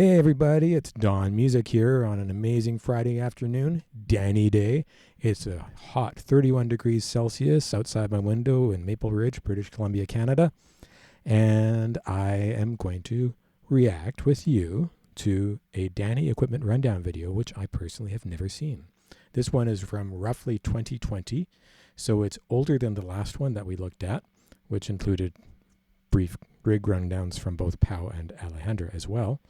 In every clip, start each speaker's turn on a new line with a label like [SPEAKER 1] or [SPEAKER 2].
[SPEAKER 1] Hey everybody, it's Dawn Music here on an amazing Friday afternoon, Dany Day. It's a hot 31 degrees Celsius outside my window in Maple Ridge, British Columbia, Canada. And I am going to react with you to a Dany equipment rundown video, which I personally have never seen. This one is from roughly 2020, so it's older than the last one that we looked at, which included brief rig rundowns from both Pau and Alejandra as well.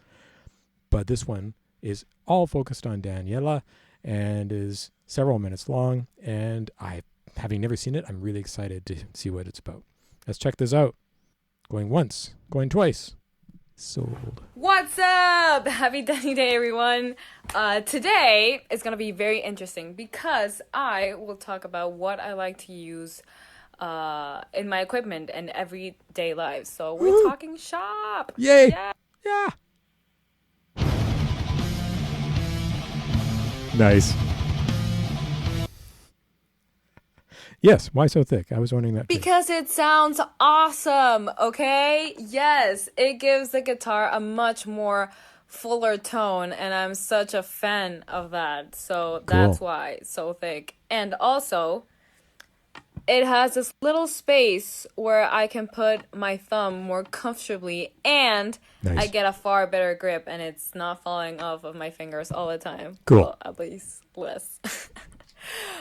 [SPEAKER 1] But this one is all focused on Daniela and is several minutes long. And having never seen it, I'm really excited to see what it's about. Let's check this out. Going once, going twice. Sold.
[SPEAKER 2] What's up? Happy Dany Day, everyone. Today is going to be very interesting because I will talk about what I like to use in my equipment and everyday life. So we're talking shop.
[SPEAKER 1] Yay! Yeah! Nice. Yes, why so thick? I was wondering that too.
[SPEAKER 2] Because it sounds awesome, okay? Yes, it gives the guitar a much more fuller tone, and I'm such a fan of that. So that's why it's so thick. And also, it has this little space where I can put my thumb more comfortably, and I get a far better grip, and it's not falling off of my fingers all the time.
[SPEAKER 1] Cool.
[SPEAKER 2] Well, at least less.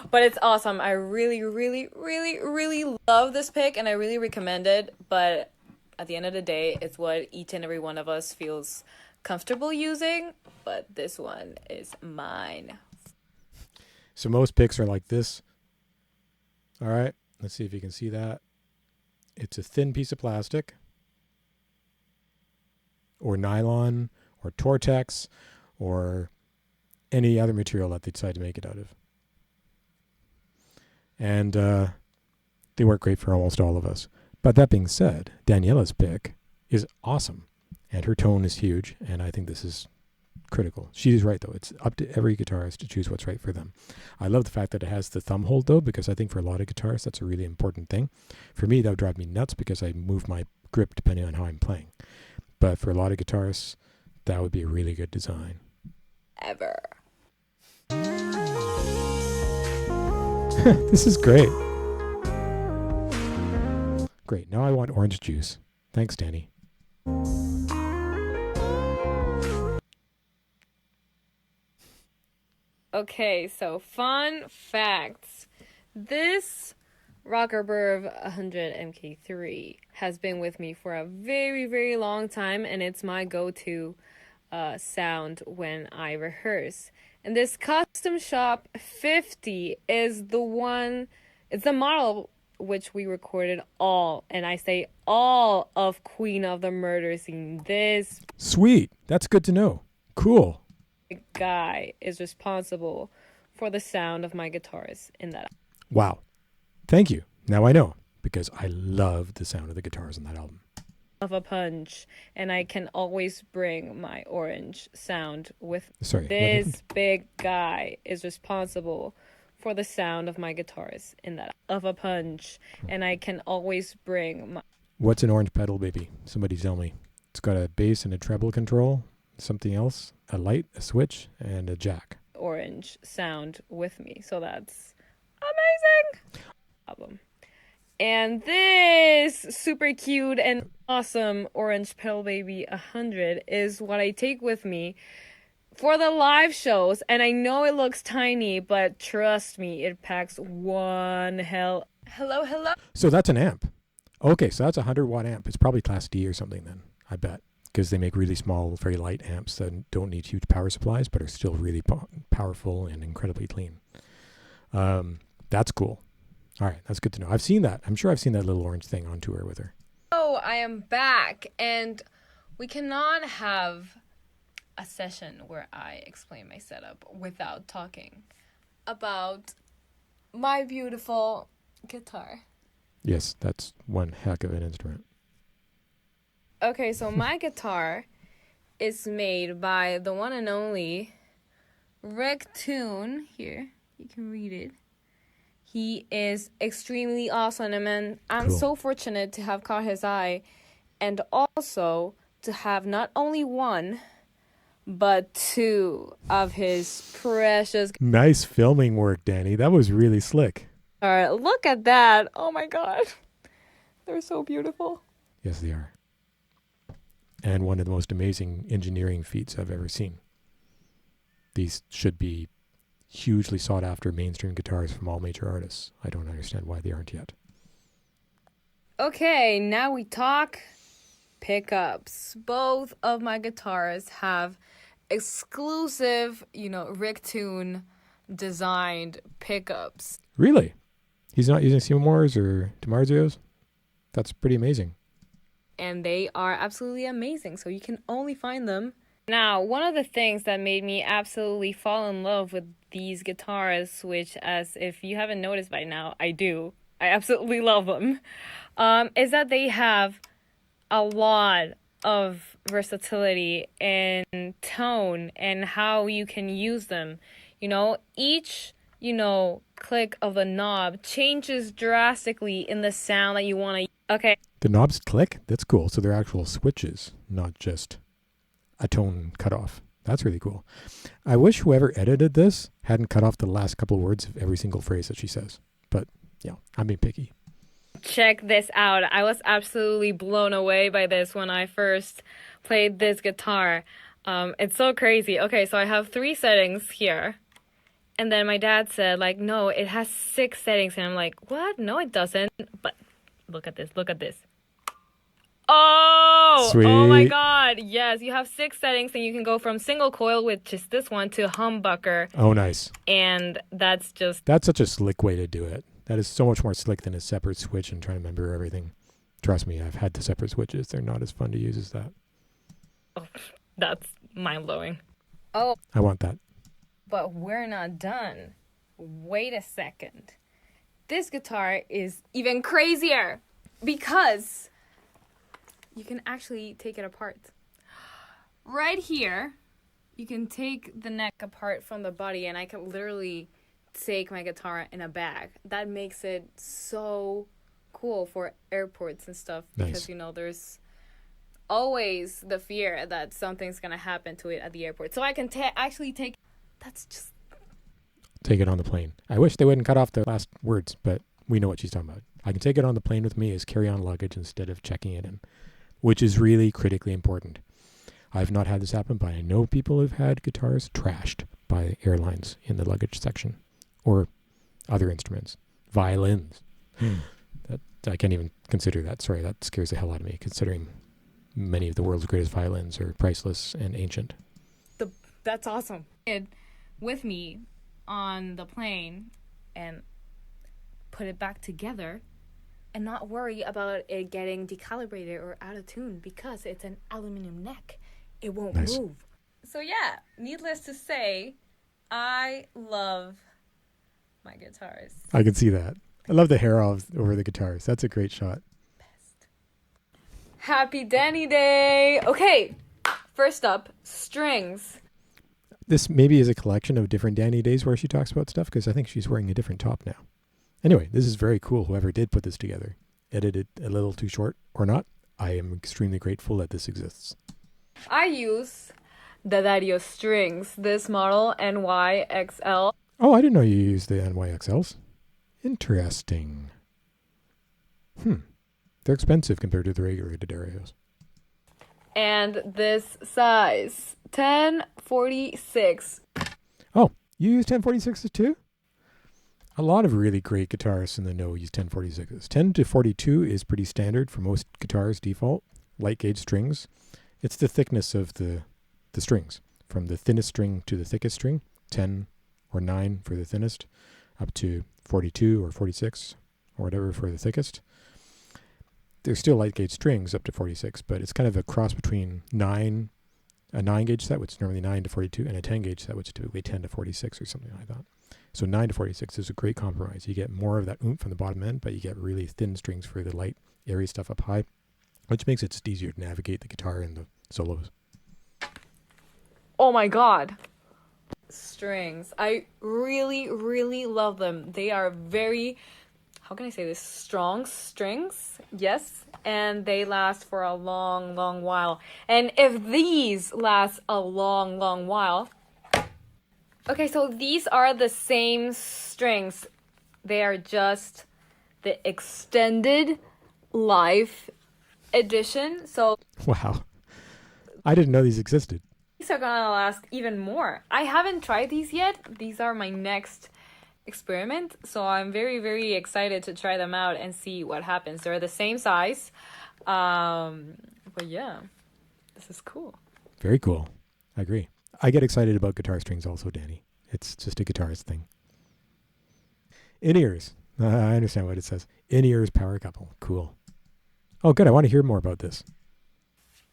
[SPEAKER 2] But it's awesome. I really, really, really, really love this pick, and I really recommend it. But at the end of the day, it's what each and every one of us feels comfortable using. But this one is mine.
[SPEAKER 1] So most picks are like this. All right, let's see if you can see that. It's a thin piece of plastic or nylon or Tortex or any other material that they decide to make it out of. And they work great for almost all of us. But that being said, Daniela's pick is awesome, and her tone is huge, and I think this is critical. She's right, though. It's up to every guitarist to choose what's right for them. I love the fact that it has the thumb hold, though, because I think for a lot of guitarists, that's a really important thing. For me, that would drive me nuts because I move my grip depending on how I'm playing. But for a lot of guitarists, that would be a really good design.
[SPEAKER 2] Ever.
[SPEAKER 1] This is great. Great. Now I want orange juice. Thanks, Dany.
[SPEAKER 2] Okay, so fun facts. This Rockerberg 100 MK3 has been with me for a very, very long time, and it's my go-to sound when I rehearse. And this Custom Shop 50 is the one, it's the model which we recorded all, and I say all, of Queen of the Murder Scene. This
[SPEAKER 1] Sweet. That's good to know. Cool.
[SPEAKER 2] guy is responsible for the sound of my guitars in that.
[SPEAKER 1] Wow. Thank you. Now I know, because I love the sound of the guitars on that album.
[SPEAKER 2] Of a punch, and I can always bring my orange sound with. This big guy is responsible for the sound of my guitars in that of a punch, and I can always bring my.
[SPEAKER 1] What's an orange pedal, baby? Somebody tell me. It's got a bass and a treble control, something else, a light, a switch, and a jack.
[SPEAKER 2] Orange sound with me, so that's amazing. Album. And this super cute and awesome orange pedal baby 100 is what I take with me for the live shows. And I know it looks tiny, but trust me, it packs one hell. Hello.
[SPEAKER 1] So that's an amp. Okay, so that's a 100-watt amp. It's probably Class D or something then, I bet. Because they make really small, very light amps that don't need huge power supplies, but are still really powerful and incredibly clean. That's cool. All right, that's good to know. I've seen that. I'm sure I've seen that little orange thing on tour with her.
[SPEAKER 2] Oh, I am back, and we cannot have a session where I explain my setup without talking about my beautiful guitar.
[SPEAKER 1] Yes, that's one heck of an instrument.
[SPEAKER 2] Okay, so my guitar is made by the one and only Raccoon. Here, you can read it. He is extremely awesome, and I'm so fortunate to have caught his eye, and also to have not only one, but two of his precious.
[SPEAKER 1] Nice filming work, Dany. That was really slick.
[SPEAKER 2] All right, look at that. Oh my God. They're so beautiful.
[SPEAKER 1] Yes, they are. And one of the most amazing engineering feats I've ever seen. These should be hugely sought after mainstream guitars from all major artists. I don't understand why they aren't yet.
[SPEAKER 2] Okay, now we talk pickups. Both of my guitars have exclusive, Raccoon designed pickups.
[SPEAKER 1] Really? He's not using Seymour's or DiMarzio's? That's pretty amazing.
[SPEAKER 2] And they are absolutely amazing, so you can only find them. Now, one of the things that made me absolutely fall in love with these guitars, which, as if you haven't noticed by now, I do. I absolutely love them. Is that they have a lot of versatility in tone and how you can use them. Each, click of the knob changes drastically in the sound that you want to. Okay.
[SPEAKER 1] The knobs click? That's cool. So they're actual switches, not just a tone cutoff. That's really cool. I wish whoever edited this hadn't cut off the last couple words of every single phrase that she says. But, I'm being picky.
[SPEAKER 2] Check this out. I was absolutely blown away by this when I first played this guitar. It's so crazy. Okay, so I have 3 settings here. And then my dad said, no, it has 6 settings. And I'm like, what? No, it doesn't. But look at this. Look at this. Oh!
[SPEAKER 1] Sweet.
[SPEAKER 2] Oh my God. Yes, you have 6 settings and you can go from single coil, which is this one, to humbucker.
[SPEAKER 1] Oh, nice.
[SPEAKER 2] And that's
[SPEAKER 1] such a slick way to do it. That is so much more slick than a separate switch and trying to remember everything. Trust me, I've had the separate switches. They're not as fun to use as that.
[SPEAKER 2] Oh, that's mind-blowing. Oh.
[SPEAKER 1] I want that.
[SPEAKER 2] But we're not done. Wait a second. This guitar is even crazier because you can actually take it apart. Right here, you can take the neck apart from the body, and I can literally take my guitar in a bag. That makes it so cool for airports and stuff because there's always the fear that something's gonna happen to it at the airport. So I can actually take. That's just
[SPEAKER 1] take it on the plane. I wish they wouldn't cut off the last words, but we know what she's talking about. I can take it on the plane with me as carry-on luggage instead of checking it in, which is really critically important. I've not had this happen, but I know people who've had guitars trashed by airlines in the luggage section. Or other instruments. Violins. That I can't even consider that. Sorry, that scares the hell out of me, considering many of the world's greatest violins are priceless and ancient.
[SPEAKER 2] That's awesome. With me on the plane and put it back together and not worry about it getting decalibrated or out of tune because it's an aluminum neck. It won't move. So yeah, needless to say, I love my guitars.
[SPEAKER 1] I can see that. I love the hair over the guitars. That's a great shot.
[SPEAKER 2] Best. Happy Dany Day! Okay, first up, strings.
[SPEAKER 1] This maybe is a collection of different Dany Days where she talks about stuff because I think she's wearing a different top now. Anyway, this is very cool. Whoever did put this together, edited a little too short or not, I am extremely grateful that this exists.
[SPEAKER 2] I use the Dario strings, this model NYXL.
[SPEAKER 1] Oh, I didn't know you used the NYXLs. Interesting. They're expensive compared to the regular Darios.
[SPEAKER 2] And this size, 1046.
[SPEAKER 1] Oh, you use 1046s too? A lot of really great guitarists in the know use 1046s. 10 to 42 is pretty standard for most guitars default. Light gauge strings. It's the thickness of the strings. From the thinnest string to the thickest string. 10 or 9 for the thinnest, up to 42 or 46 or whatever for the thickest. There's still light gauge strings up to 46, but it's kind of a cross between a 9 gauge set, which is normally 9 to 42, and a 10 gauge set, which is typically 10 to 46 or something like that. So 9 to 46 is a great compromise. You get more of that oomph from the bottom end, but you get really thin strings for the light, airy stuff up high, which makes it just easier to navigate the guitar and the solos.
[SPEAKER 2] Oh my God. Strings. I really, really love them. They are very, how can I say this? Strong strings. Yes. and they last for a long, long while. And if these last a long, long while, okay, so these are the same strings. They are just the extended life edition. So
[SPEAKER 1] Wow. I didn't know these existed.
[SPEAKER 2] these are gonna last even more. I haven't tried these yet. These are my next experiment, so I'm very, very excited to try them out and see what happens. They're the same size. Um, but yeah, this is cool.
[SPEAKER 1] Very cool. I agree. I get excited about guitar strings also, Dany. It's just a guitarist thing. In-ears. I understand what it says. In-ears power couple. Cool. Oh, good. I want to hear more about this.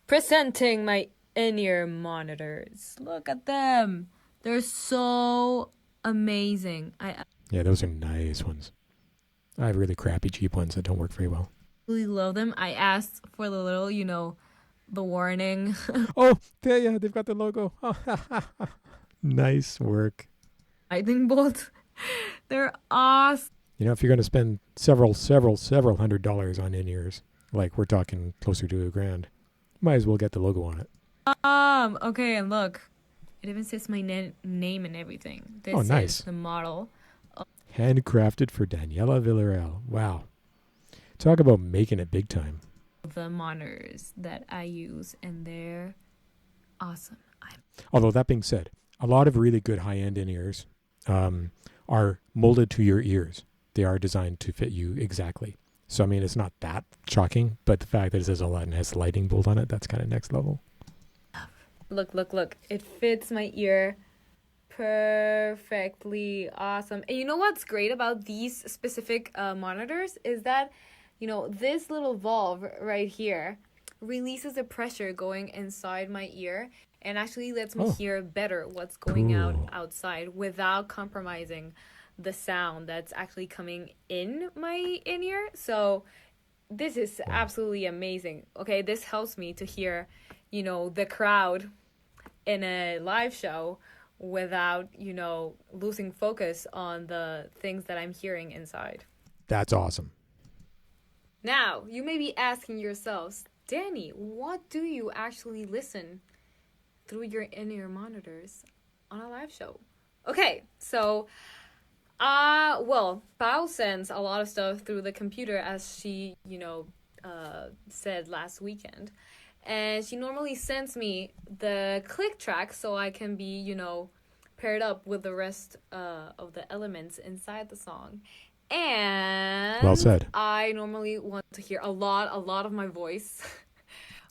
[SPEAKER 2] Presenting my in-ear monitors. Look at them. They're so amazing. I
[SPEAKER 1] Yeah, those are nice ones. I have really crappy cheap ones that don't work very well.
[SPEAKER 2] really love them. I asked for the little, the warning.
[SPEAKER 1] Oh, yeah, they've got the logo. Nice work.
[SPEAKER 2] Lightning bolt. They're awesome.
[SPEAKER 1] You know, if you're going to spend several $100s on in-ears, like we're talking closer to $1,000, might as well get the logo on it.
[SPEAKER 2] Okay, and look. It even says my name and everything. This
[SPEAKER 1] Oh, nice.
[SPEAKER 2] is the model.
[SPEAKER 1] Handcrafted for Daniela Villarreal. Wow. Talk about making it big time.
[SPEAKER 2] The monitors that I use, and they're awesome.
[SPEAKER 1] Although that being said, a lot of really good high-end in-ears are molded to your ears. They are designed to fit you exactly. So, I mean, it's not that shocking, but the fact that it says a lot and has a lightning bolt on it, that's kind of next level.
[SPEAKER 2] Look. It fits my ear perfectly. Awesome. And you know what's great about these specific monitors is that, this little valve right here releases the pressure going inside my ear and actually lets me hear better what's going out
[SPEAKER 1] Cool.
[SPEAKER 2] outside without compromising the sound that's actually coming in my in ear. So this is absolutely amazing. Okay, this helps me to hear, the crowd in a live show without, losing focus on the things that I'm hearing inside.
[SPEAKER 1] That's awesome.
[SPEAKER 2] Now, you may be asking yourselves, Dany, what do you actually listen through your in-ear monitors on a live show? Okay, so Pao sends a lot of stuff through the computer, as she, said last weekend. And she normally sends me the click track so I can be, paired up with the rest of the elements inside the song. And
[SPEAKER 1] Well said.
[SPEAKER 2] I normally want to hear a lot of my voice.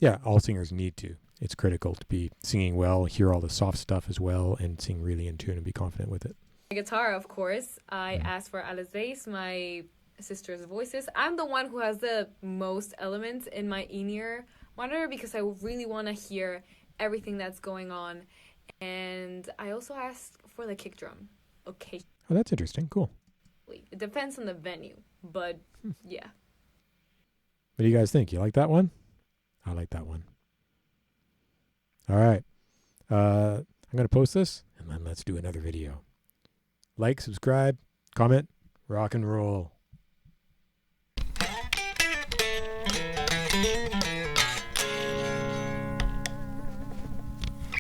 [SPEAKER 1] Yeah, all singers need to. It's critical to be singing well, hear all the soft stuff as well, and sing really in tune and be confident with it.
[SPEAKER 2] My guitar, of course. I asked for Alize's, my sister's voices. I'm the one who has the most elements in my in-ear monitor because I really want to hear everything that's going on. And I also asked for the kick drum occasionally.
[SPEAKER 1] Oh, that's interesting. Cool.
[SPEAKER 2] It depends on the venue, but yeah.
[SPEAKER 1] What do you guys think? You like that one? I like that one. All right. I'm going to post this, and then let's do another video. Like, subscribe, comment, rock and roll.